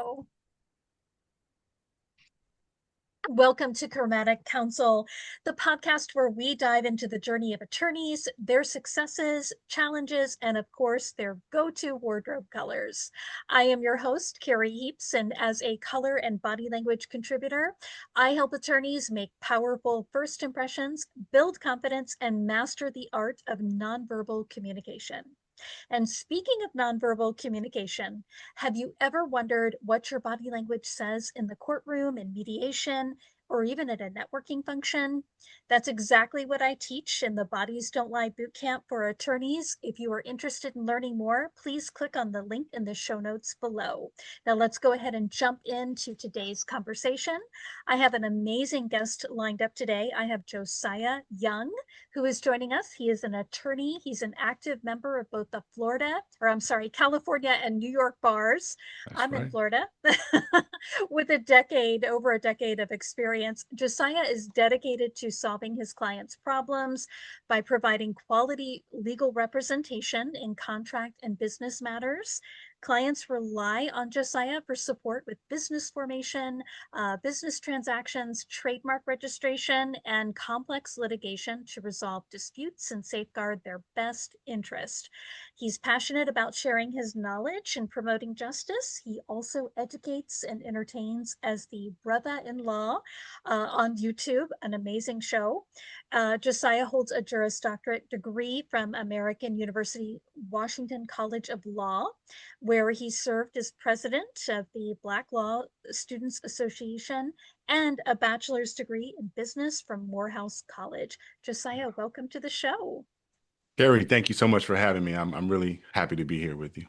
show. Welcome to Chromatic Counsel, the podcast where we dive into the journey of attorneys, their successes, challenges, and of course, their go-to wardrobe colors. I am your host, Carrie Heaps, and as a color and body language contributor, I help attorneys make powerful first impressions, build confidence, and master the art of nonverbal communication. And speaking of nonverbal communication, have you ever wondered what your body language says in the courtroom, in mediation, or even at a networking function? That's exactly what I teach in the Bodies Don't Lie bootcamp for attorneys. If you are interested in learning more, please click on the link in the show notes below. Now let's go ahead and jump into today's conversation. I have an amazing guest lined up today. I have Josiah Young, who is joining us. He is an attorney. He's an active member of both the California and New York bars. That's I'm in right. Florida with over a decade of experience. Josiah is dedicated to solving his clients' problems by providing quality legal representation in contract and business matters. Clients rely on Josiah for support with business formation, business transactions, trademark registration, and complex litigation to resolve disputes and safeguard their best interest. He's passionate about sharing his knowledge and promoting justice. He also educates and entertains as the brother-in-law on YouTube, an amazing show. Josiah holds a Juris Doctorate degree from American University Washington College of Law, where he served as president of the Black Law Students Association and a bachelor's degree in business from Morehouse College. Josiah, welcome to the show. Gary, thank you so much for having me. I'm really happy to be here with you.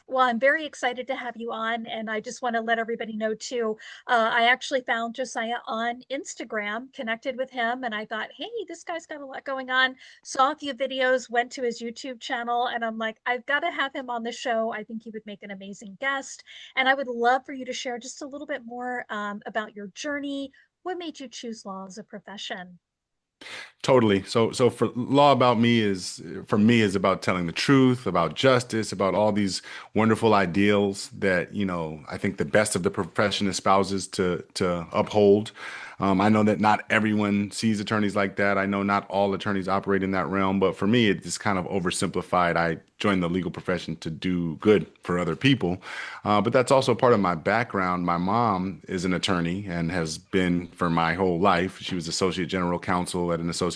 Well, I'm very excited to have you on, and I just want to let everybody know too. I actually found Josiah on Instagram, connected with him, and I thought, hey, this guy's got a lot going on. Saw a few videos, went to his YouTube channel, and I'm like, I've got to have him on the show. I think he would make an amazing guest, and I would love for you to share just a little bit more about your journey. What made you choose law as a profession? Totally. So for law about me is for me is about telling the truth, about justice, about all these wonderful ideals that, I think the best of the profession espouses to uphold. I know that not everyone sees attorneys like that. I know not all attorneys operate in that realm, but for me, it's kind of oversimplified. I joined the legal profession to do good for other people. But that's also part of my background. My mom is an attorney and has been for my whole life. She was associate general counsel at an association,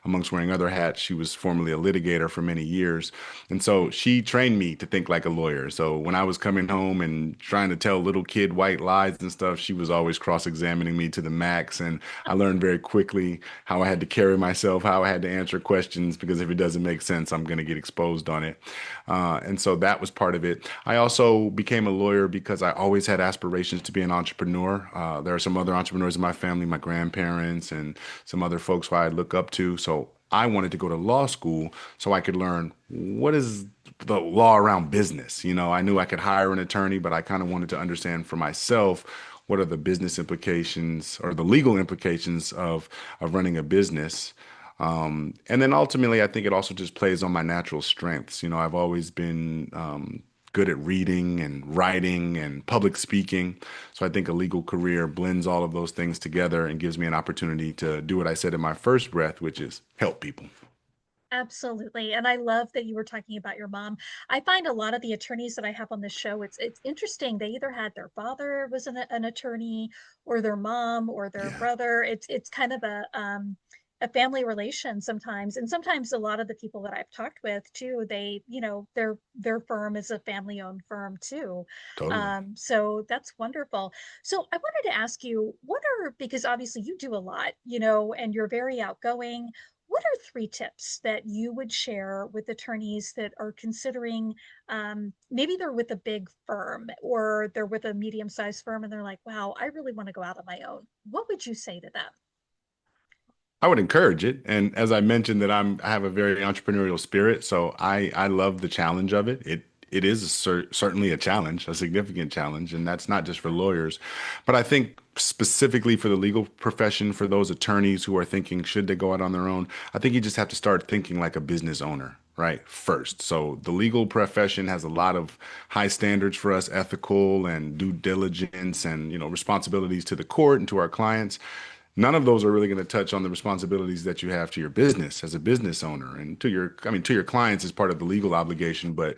amongst wearing other hats. She was formerly a litigator for many years. And so she trained me to think like a lawyer. So when I was coming home and trying to tell little kid white lies and stuff, she was always cross-examining me to the max. And I learned very quickly how I had to carry myself, how I had to answer questions, because if it doesn't make sense, I'm going to get exposed on it. And so that was part of it. I also became a lawyer because I always had aspirations to be an entrepreneur. There are some other entrepreneurs in my family, my grandparents, and some other folks who I look up to. So I wanted to go to law school so I could learn what is the law around business. I knew I could hire an attorney, but I kind of wanted to understand for myself what are the business implications or the legal implications of running a business. And then ultimately, I think it also just plays on my natural strengths. I've always been good at reading and writing and public speaking. So I think a legal career blends all of those things together and gives me an opportunity to do what I said in my first breath, which is help people. Absolutely. And I love that you were talking about your mom. I find a lot of the attorneys that I have on this show, it's interesting. They either had their father was an attorney or their mom or their Yeah, brother. It's kind of a family relation sometimes. And sometimes a lot of the people that I've talked with too, their firm is a family-owned firm too. totally. So that's wonderful. So I wanted to ask you, because obviously you do a lot, and you're very outgoing. What are three tips that you would share with attorneys that are considering, maybe they're with a big firm or they're with a medium-sized firm and they're like, wow, I really want to go out on my own. What would you say to them? I would encourage it. And as I mentioned that I have a very entrepreneurial spirit, so I love the challenge of it. It is certainly a challenge, a significant challenge, and that's not just for lawyers. But I think specifically for the legal profession, for those attorneys who are thinking, should they go out on their own? I think you just have to start thinking like a business owner. right? First. So the legal profession has a lot of high standards for us, ethical and due diligence and, responsibilities to the court and to our clients. None of those are really going to touch on the responsibilities that you have to your business as a business owner and to your clients as part of the legal obligation, but,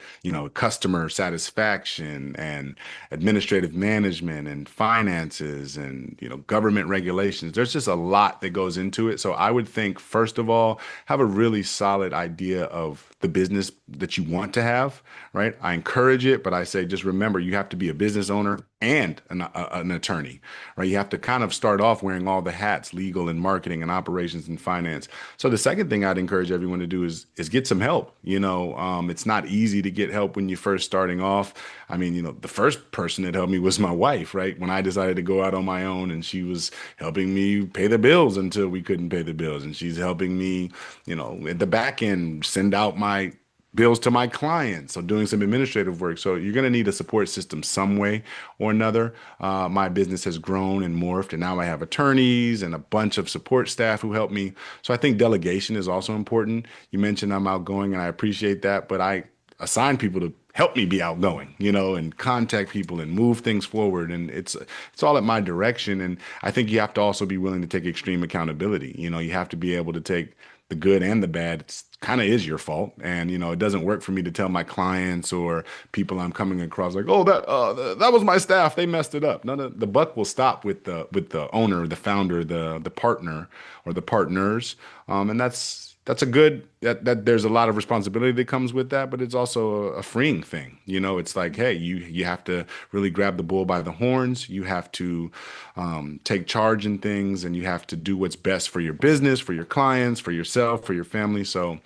customer satisfaction and administrative management and finances and, government regulations. There's just a lot that goes into it. So I would think, first of all, have a really solid idea of the business that you want to have, right? I encourage it, but I say just remember you have to be a business owner and an attorney, right? You have to kind of start off wearing all the hats, legal and marketing and operations and finance. So the second thing I'd encourage everyone to do is get some help. It's not easy to get help when you're first starting off. I mean, the first person that helped me was my wife, right? When I decided to go out on my own, and she was helping me pay the bills until we couldn't pay the bills, and she's helping me, at the back end send out my bills to my clients. So doing some administrative work. So you're going to need a support system some way or another. My business has grown and morphed, and now I have attorneys and a bunch of support staff who help me. So I think delegation is also important. You mentioned I'm outgoing, and I appreciate that, but I assign people to help me be outgoing, and contact people and move things forward. And it's all at my direction. And I think you have to also be willing to take extreme accountability. You have to be able to take the good and the bad. It's kind of is your fault. And, it doesn't work for me to tell my clients or people I'm coming across like, oh, that was my staff. They messed it up. None of the buck will stop with the owner, the founder, the partner or the partners. And that's a good that there's a lot of responsibility that comes with that, but it's also a freeing thing. It's like, hey, you have to really grab the bull by the horns. You have to take charge in things, and you have to do what's best for your business, for your clients, for yourself, for your family. So,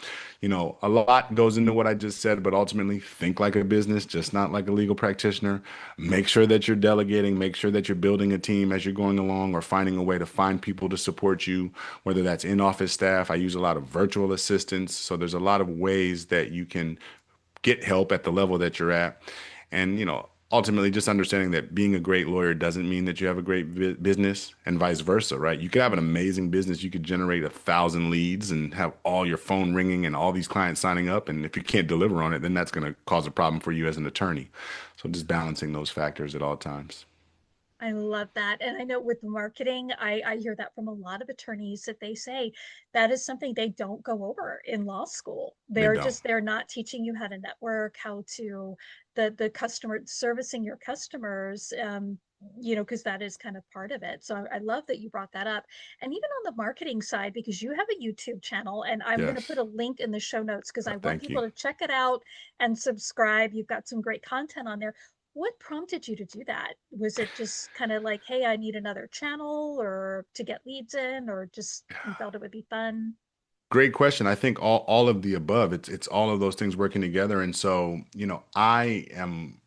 a lot goes into what I just said, but ultimately think like a business, just not like a legal practitioner. Make sure that you're delegating, make sure that you're building a team as you're going along or finding a way to find people to support you, whether that's in-office staff. I use a lot of virtual assistants. So there's a lot of ways that you can get help at the level that you're at. And, ultimately just understanding that being a great lawyer doesn't mean that you have a great business and vice versa, right? You could have an amazing business. You could generate 1,000 leads and have all your phone ringing and all these clients signing up. And if you can't deliver on it, then that's going to cause a problem for you as an attorney. So just balancing those factors at all times. I love that. And I know with marketing, I hear that from a lot of attorneys that they say that is something they don't go over in law school. They don't. They're not teaching you how to network, how to the customer servicing your customers, because that is kind of part of it. So I love that you brought that up. And even on the marketing side, because you have a YouTube channel, and I'm going to put Yes. a link in the show notes because I want Thank people you. to check it out and subscribe. You've got some great content on there. What prompted you to do that? Was it just kind of like, hey, I need another channel or to get leads in, or just you felt it would be fun? Great question. I think all of the above. It's all of those things working together. And so, I am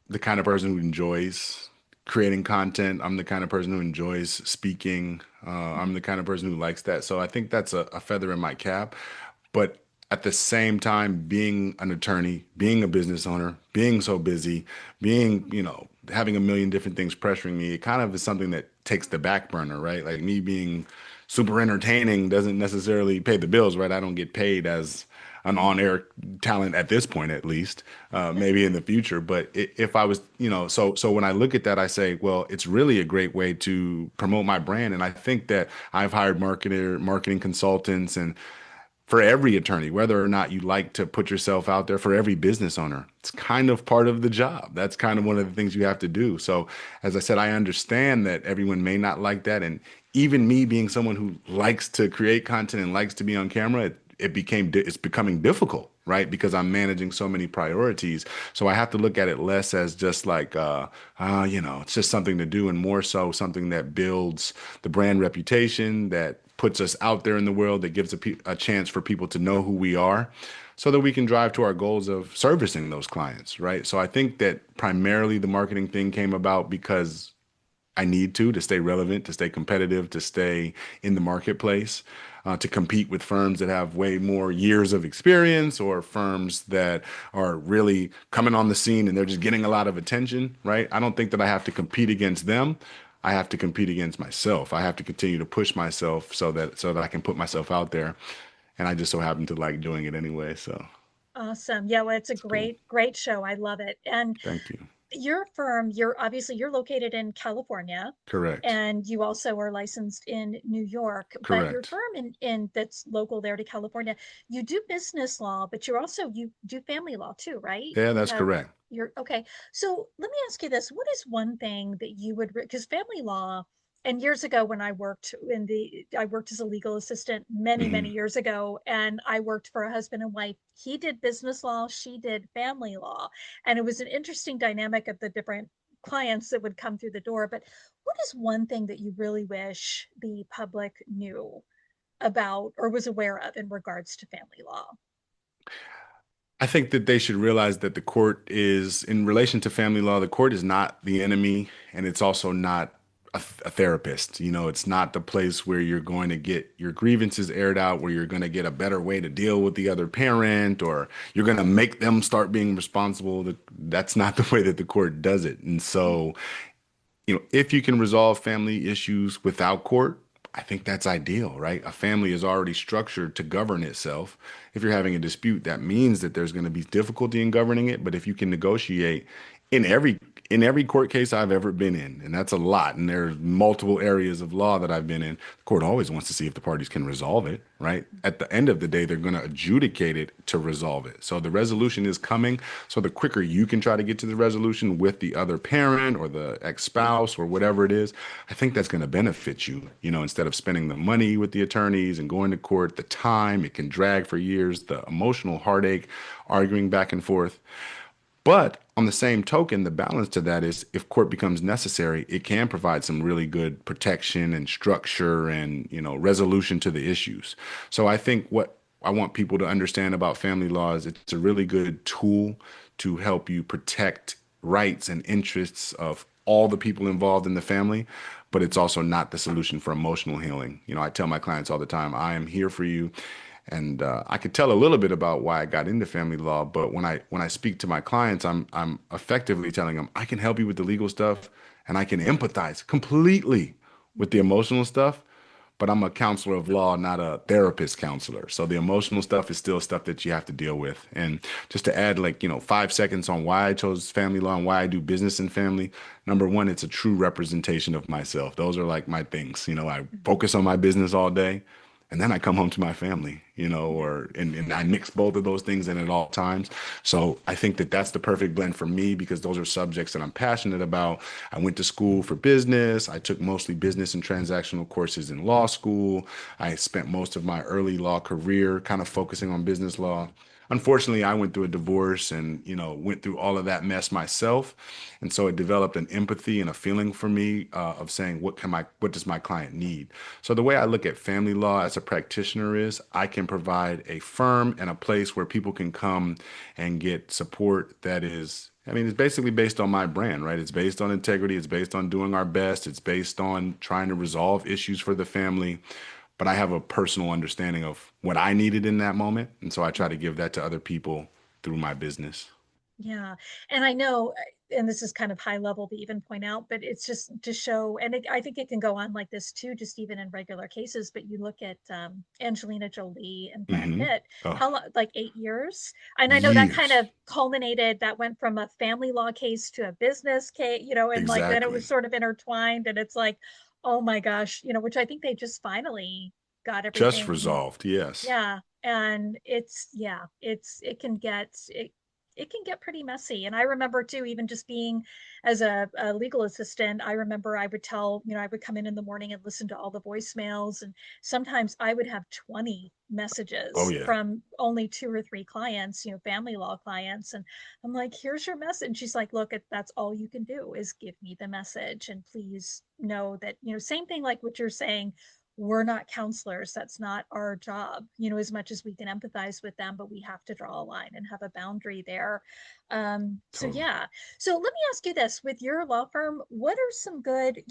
the kind of person who enjoys creating content. I'm the kind of person who enjoys speaking. I'm the kind of person who likes that. So I think that's a feather in my cap. But at the same time, being an attorney, being a business owner, being so busy, being, having a million different things pressuring me, it kind of is something that takes the back burner, right? Like me being super entertaining doesn't necessarily pay the bills, right? I don't get paid as an on-air talent at this point, at least, maybe in the future. But if I was, so when I look at that, I say, well, it's really a great way to promote my brand. And I think that I've hired marketing consultants, and for every attorney, whether or not you like to put yourself out there, for every business owner, it's kind of part of the job. That's kind of one of the things you have to do. So, as I said, I understand that everyone may not like that. And even me being someone who likes to create content and likes to be on camera, it's becoming difficult, right? Because I'm managing so many priorities. So I have to look at it less as just like, it's just something to do, and more so something that builds the brand reputation, that puts us out there in the world, that gives a chance for people to know who we are so that we can drive to our goals of servicing those clients, right? So I think that primarily the marketing thing came about because I need to stay relevant, to stay competitive, to stay in the marketplace, to compete with firms that have way more years of experience, or firms that are really coming on the scene and they're just getting a lot of attention, right? I don't think that I have to compete against them. I have to compete against myself. I have to continue to push myself so that I can put myself out there. And I just so happen to like doing it anyway. So. Awesome. Yeah, well, it's a It's cool. great show. I love it. And Thank you. your firm, you're located in California, Correct. and you also are licensed in New York, but your Correct. firm in that's local there to California, you do business law, but you do family law too, right? Yeah, You that's have correct. you're okay. So let me ask you this. What is one thing that you would, because family law, and years ago when I worked as a legal assistant many Hmm. years ago, and I worked for a husband and wife. He did business law, she did family law, and it was an interesting dynamic of the different clients that would come through the door. But what is one thing that you really wish the public knew about or was aware of in regards to family law? I think that they should realize that the court is, in relation to family law, the court is not the enemy, and it's also not a therapist. It's not the place where you're going to get your grievances aired out, where you're going to get a better way to deal with the other parent, or you're going to make them start being responsible. That's not the way that the court does it. And so, if you can resolve family issues without court, I think that's ideal, right? A family is already structured to govern itself. If you're having a dispute, that means that there's going to be difficulty in governing it. But if you can negotiate in every court case I've ever been in, and that's a lot, and there's multiple areas of law that I've been in, the court always wants to see if the parties can resolve it, right? At the end of the day, they're going to adjudicate it to resolve it. So the resolution is coming. So the quicker you can try to get to the resolution with the other parent or the ex-spouse or whatever it is, I think that's going to benefit you, instead of spending the money with the attorneys and going to court, the time it can drag for years, the emotional heartache, arguing back and forth. But on the same token, the balance to that is if court becomes necessary, it can provide some really good protection and structure and, resolution to the issues. So I think what I want people to understand about family law is it's a really good tool to help you protect rights and interests of all the people involved in the family, but it's also not the solution for emotional healing. I tell my clients all the time, I am here for you. And I could tell a little bit about why I got into family law, but when I speak to my clients, I'm effectively telling them I can help you with the legal stuff, and I can empathize completely with the emotional stuff. But I'm a counselor of law, not a therapist counselor. So the emotional stuff is still stuff that you have to deal with. And just to add, like, 5 seconds on why I chose family law and why I do business in family. Number one, it's a true representation of myself. Those are like my things. I focus on my business all day. And then I come home to my family, and I mix both of those things in at all times. So I think that that's the perfect blend for me because those are subjects that I'm passionate about. I went to school for business. I took mostly business and transactional courses in law school. I spent most of my early law career kind of focusing on business law. Unfortunately, I went through a divorce and, went through all of that mess myself. And so it developed an empathy and a feeling for me of saying, what does my client need? So the way I look at family law as a practitioner is I can provide a firm and a place where people can come and get support that is, I mean, it's basically based on my brand, right? It's based on integrity. It's based on doing our best. It's based on trying to resolve issues for the family. But I have a personal understanding of what I needed in that moment. And so I try to give that to other people through my business. Yeah. And I know, and this is kind of high level to even point out, but it's just to show, and I think it can go on like this too, just even in regular cases. But you look at Angelina Jolie and Brad Hmm. Pitt, Oh, how long, like 8 years? And I know that kind years. of culminated, that went from a family law case to a business case, and like then it was Exactly. sort of intertwined. And it's like, oh my gosh, which I think they just finally got Just everything. resolved. Yes. Yeah, and it can it can get pretty messy. And I remember too, even just being as a legal assistant, I remember I would I would come in the morning and listen to all the voicemails, and sometimes I would have 20 Oh, messages yeah. from only 2 or 3 clients, family law clients, and I'm like, here's your message. She's like, look, that's all you can do is give me the message, and please know that, same thing like what you're saying, we're not counselors. That's not our job, as much as we can empathize with them, but we have to draw a line and have a boundary there. So Totally. yeah. So let me ask you this, with your law firm, what are some good,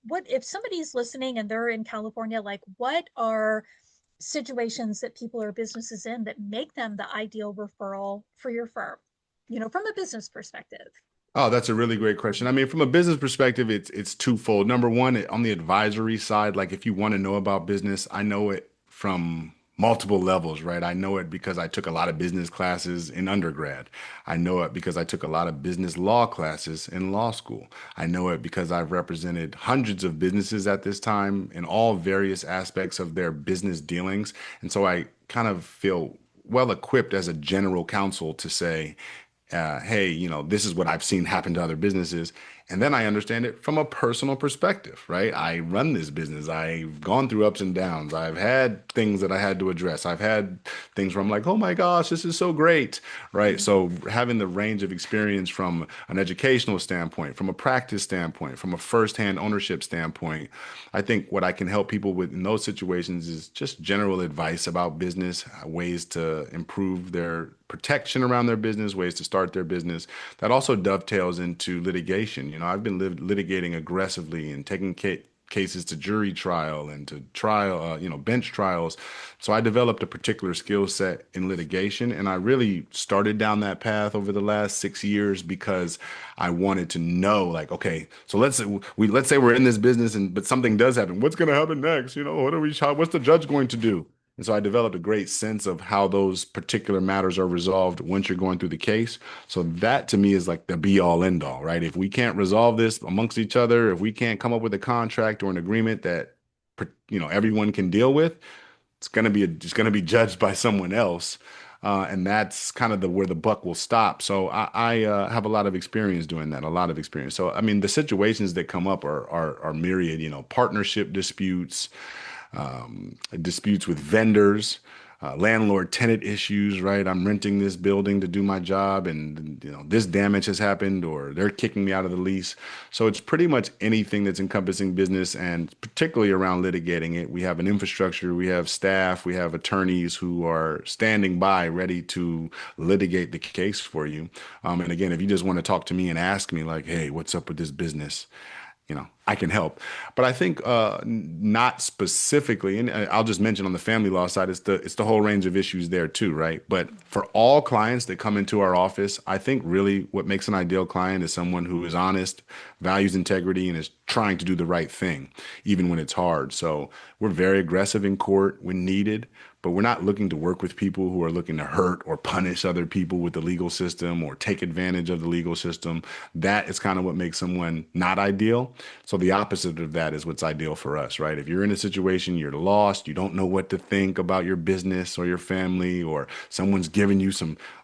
what if somebody's listening and they're in California, like what are situations that people or businesses in that make them the ideal referral for your firm, from a business perspective? Oh, that's a really great question. I mean, from a business perspective, it's twofold. Number one, on the advisory side, like if you want to know about business, I know it from multiple levels, right? I know it because I took a lot of business classes in undergrad. I know it because I took a lot of business law classes in law school. I know it because I've represented hundreds of businesses at this time in all various aspects of their business dealings. And so I kind of feel well equipped as a general counsel to say, hey, this is what I've seen happen to other businesses. And then I understand it from a personal perspective, right? I run this business. I've gone through ups and downs. I've had things that I had to address. I've had things where I'm like, oh my gosh, this is so great, right? Mhm. So having the range of experience from an educational standpoint, from a practice standpoint, from a firsthand ownership standpoint, I think what I can help people with in those situations is just general advice about business, ways to improve their protection around their business, ways to start their business. That also dovetails into litigation. I've been litigating aggressively and taking cases to jury trial and to trial, bench trials. So I developed a particular skill set in litigation, and I really started down that path over the last 6 years because I wanted to know, like, okay, so let's say we're in this business, and but something does happen. What's going to happen next? What's the judge going to do? And so I developed a great sense of how those particular matters are resolved once you're going through the case. So that to me is like the be all end all, right? If we can't resolve this amongst each other, if we can't come up with a contract or an agreement that everyone can deal with, it's gonna be judged by someone else. And that's kind of the where the buck will stop. So I have a lot of experience doing that, a lot of experience. So I mean, the situations that come up are myriad. Partnership disputes, disputes with vendors, landlord tenant issues, right? I'm renting this building to do my job and this damage has happened or they're kicking me out of the lease. So it's pretty much anything that's encompassing business and particularly around litigating it. We have an infrastructure, we have staff, we have attorneys who are standing by ready to litigate the case for you. And again, if you just want to talk to me and ask me like, hey, what's up with this business? I can help. But I think not specifically, and I'll just mention on the family law side, it's the whole range of issues there too, right? But for all clients that come into our office, I think really what makes an ideal client is someone who is honest, values integrity, and is trying to do the right thing, even when it's hard. So we're very aggressive in court when needed, but we're not looking to work with people who are looking to hurt or punish other people with the legal system or take advantage of the legal system. That is kind of what makes someone not ideal. So the opposite of that is what's ideal for us, right? If you're in a situation, you're lost, you don't know what to think about your business or your family, or someone's giving you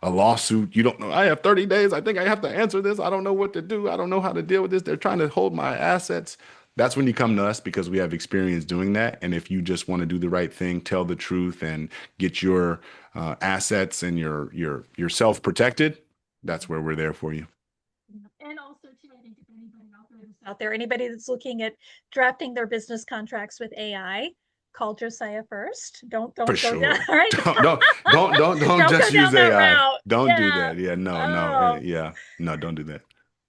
a lawsuit, you don't know, I have 30 days, I think I have to answer this, I don't know what to do, I don't know how to deal with this, they're trying to hold my assets. That's when you come to us because we have experience doing that. And if you just want to do the right thing, tell the truth, and get your assets and yourself protected, that's where we're there for you. And also too, I think if anybody that's looking at drafting their business contracts with AI, call Josiah first. Don't For don't go down. sure. All right, Don't don't go just use down that AI. route. Don't do Yeah. that. Yeah, no, no, Oh, yeah, no, don't do that.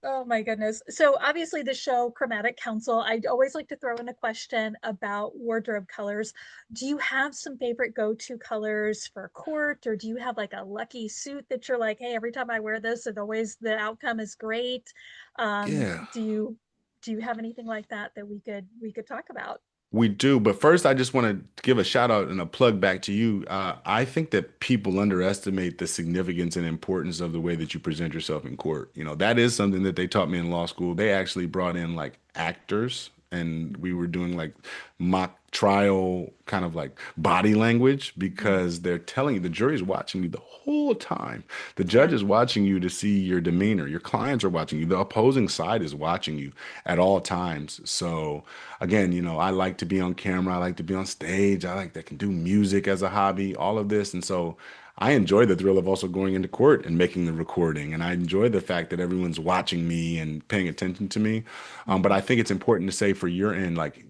oh my goodness. So obviously the show Chromatic Counsel, I'd always like to throw in a question about wardrobe colors. Do you have some favorite go-to colors for court, or do you have like a lucky suit that you're like, hey, every time I wear this, it always the outcome is great? Um, Yeah. do you do you have anything like that that we could talk about? We do, but first, I just want to give a shout out and a plug back to you. I think that people underestimate the significance and importance of the way that you present yourself in court. That is something that they taught me in law school. They actually brought in like actors, and we were doing like mock trial kind of like body language Mm, because they're telling you the jury's watching you the whole time. The judge yeah. is watching you to see your demeanor. Your clients are watching you. The opposing side is watching you at all times. So again, I like to be on camera. I like to be on stage. I can do music as a hobby, all of this. And so I enjoy the thrill of also going into court and making the recording. And I enjoy the fact that everyone's watching me and paying attention to me. But Mhm. I think it's important to say for your end, like,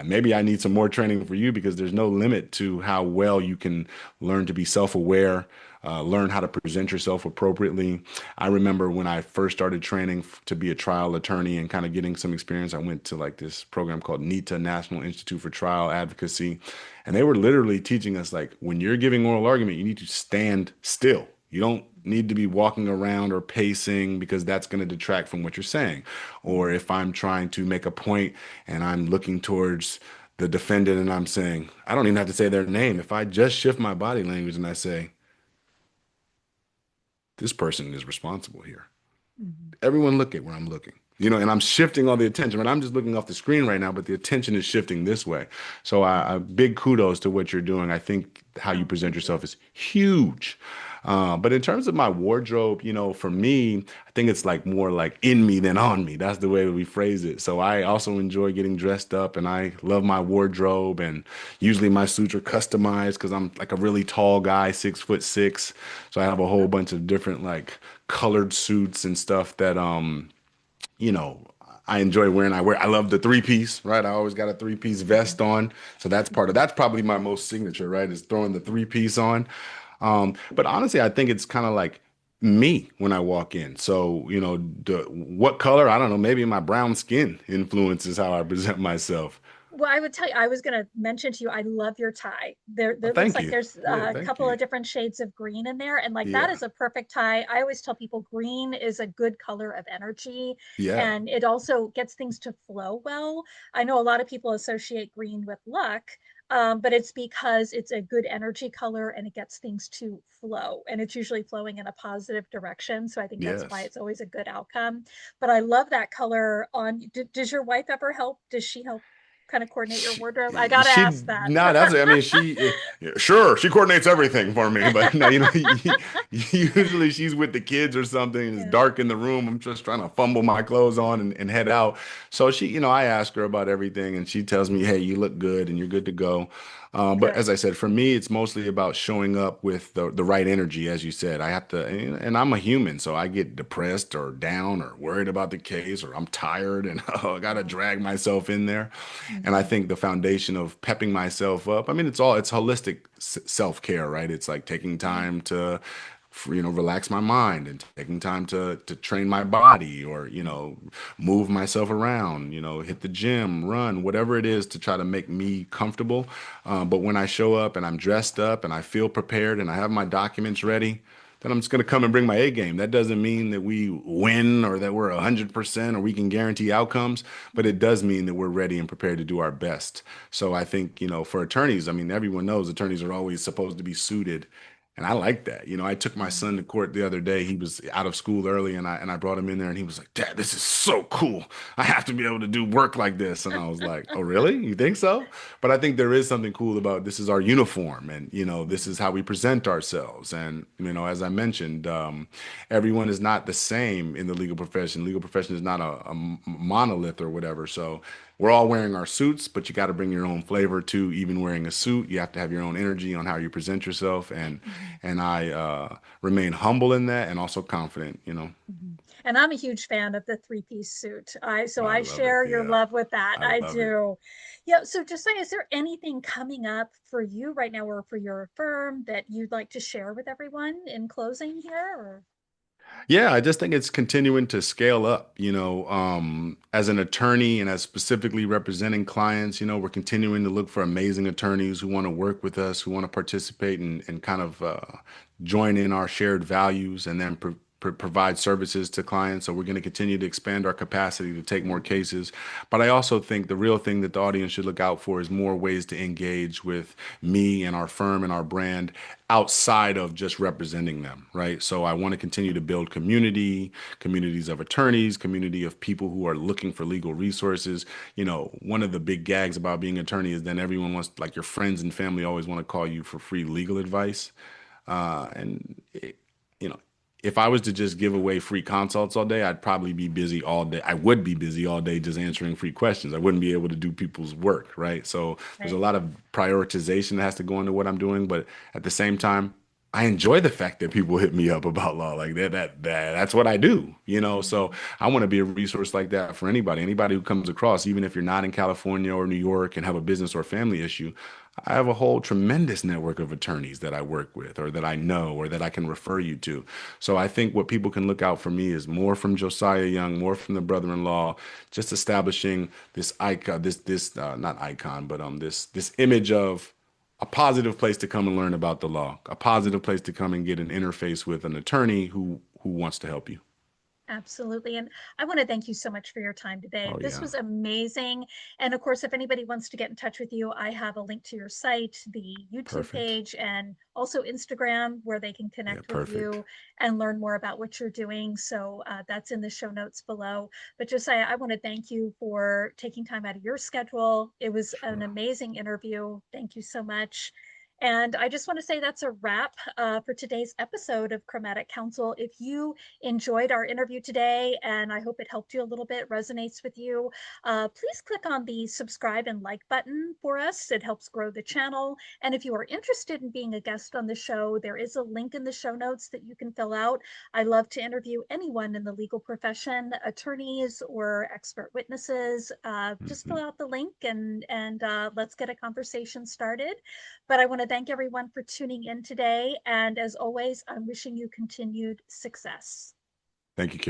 maybe I need some more training for you because there's no limit to how well you can learn to be self-aware, learn how to present yourself appropriately. I remember when I first started training to be a trial attorney and kind of getting some experience, I went to like this program called NITA, National Institute for Trial Advocacy, and they were literally teaching us like when you're giving oral argument, you need to stand still. You don't need to be walking around or pacing because that's going to detract from what you're saying. Or Mhm. if I'm trying to make a point and I'm looking towards the defendant and I'm saying, I don't even have to say their name. If I just shift my body language and I say, this person is responsible here. Mhm. Everyone look at where I'm looking. And I'm shifting all the attention, but I'm just looking off the screen right now, but the attention is shifting this way. So I big kudos to what you're doing. I think how you Oh, present thank you. yourself is huge. But in terms of my wardrobe, for me, I think it's like more like in me than on me. That's the way we phrase it. So I also enjoy getting dressed up and I love my wardrobe and usually my suits are customized because I'm like a really tall guy, 6'6". So I have a whole bunch of different like colored suits and stuff that you know, I enjoy wearing. I love the three piece, right? I always got a three piece vest on. So that's probably my most signature, right? Is throwing the three piece on. But honestly, I think it's kind of like me when I walk in. So, what color? I don't know. Maybe my brown skin influences how I present myself. Well, I would tell you, I was going to mention to you, I love your tie. There looks Thank like you. there's Yeah, a thank couple you. of different shades of green in there. And like that Yeah. is a perfect tie. I always tell people green is a good color of energy Yeah. and it also gets things to flow well. I know a lot of people associate green with luck, but it's because it's a good energy color and it gets things to flow. And it's usually flowing in a positive direction. So I think that's why Yes. it's always a good outcome. But I love that color on. Does your wife ever help? Does she help kind of coordinate your She, wardrobe? I gotta she, ask that. no, that's, I mean, sure, she coordinates everything for me, but no, usually she's with the kids or something, and it's Yeah, dark in the room. I'm just trying to fumble my clothes on and head out. So I ask her about everything, and she tells me, hey, you look good and you're good to go. But good. as I said, for me, it's mostly about showing up with the right energy, as you said. I have to, and I'm a human, so I get depressed or down or worried about the case, or I'm tired and I gotta Yeah. drag myself in there. And I Mhm. think the foundation of pepping myself up, I mean, it's holistic self-care, right? It's like taking Yeah. time to, relax my mind and taking time to train my body or, move myself around, hit the gym, run, whatever it is to try to make me comfortable. But when I show up and I'm dressed up and I feel prepared and I have my documents ready, then I'm just going to come and bring my A game. That doesn't mean that we win or that we're 100% or we can guarantee outcomes, but it does mean that we're ready and prepared to do our best. So I think, for attorneys, I mean, everyone knows attorneys are always supposed to be suited. And I like that. I took my Mhm. son to court the other day. He was out of school early and I brought him in there and he was like, Dad, this is so cool. I have to be able to do work like this. And I was like, oh, really? You think so? But I think there is something cool about this is our uniform and, this is how we present ourselves. And, as I mentioned, everyone is not the same in the legal profession. Legal profession is not a monolith or whatever. So we're all wearing our suits, but you got to bring your own flavor to even wearing a suit. You have to have your own energy on how you present yourself. Mhm. And I remain humble in that and also confident. Mhm. And I'm a huge fan of the three-piece suit. Oh, I I love it. share your Yeah, love with that. I I love it. do. Yeah. So just say, is there anything coming up for you right now or for your firm that you'd like to share with everyone in closing here? Or Yeah, I just think it's continuing to scale up, as an attorney and as specifically representing clients, we're continuing to look for amazing attorneys who want to work with us, who want to participate and kind of join in our shared values and then provide services to clients. So we're going to continue to expand our capacity to take more cases. But I also think the real thing that the audience should look out for is more ways to engage with me and our firm and our brand outside of just representing them, right? So I want to continue to build communities of attorneys, community of people who are looking for legal resources. One of the big gags about being an attorney is then everyone wants, like your friends and family always want to call you for free legal advice. And you know, if I was to just give away free consults all day, I'd probably be busy all day. I would be busy all day just answering free questions. I wouldn't be able to do people's work, right? So there's a right. lot of prioritization that has to go into what I'm doing, but at the same time, I enjoy the fact that people hit me up about law like that. That's what I do. So Mhm. I want to be a resource like that for anybody who comes across, even if you're not in California or New York and have a business or family issue. I have a whole tremendous network of attorneys that I work with or that I know or that I can refer you to. So I think what people can look out for me is more from Josiah Young, more from the brother-in-law, just establishing this icon, this not icon, but this image of a positive place to come and learn about the law, a positive place to come and get an interface with an attorney who wants to help you. Absolutely. And I want to thank you so much for your time today. Oh This yeah. was amazing. And of course, if anybody wants to get in touch with you, I have a link to your site, the YouTube Perfect. page, and also Instagram where they can Yeah, connect with perfect. you and learn more about what you're doing. So that's in the show notes below. But Josiah, I want to thank you for taking time out of your schedule. It was an Sure. amazing interview. Thank you so much. And I just want to say that's a wrap for today's episode of Chromatic Counsel. If you enjoyed our interview today, and I hope it helped you a little bit, resonates with you, please click on the subscribe and like button for us. It helps grow the channel. And if you are interested in being a guest on the show, there is a link in the show notes that you can fill out. I love to interview anyone in the legal profession, attorneys or expert witnesses. Just fill Hmm. out the link and let's get a conversation started. But I want to thank everyone for tuning in today. And as always, I'm wishing you continued success. Thank you, Kim.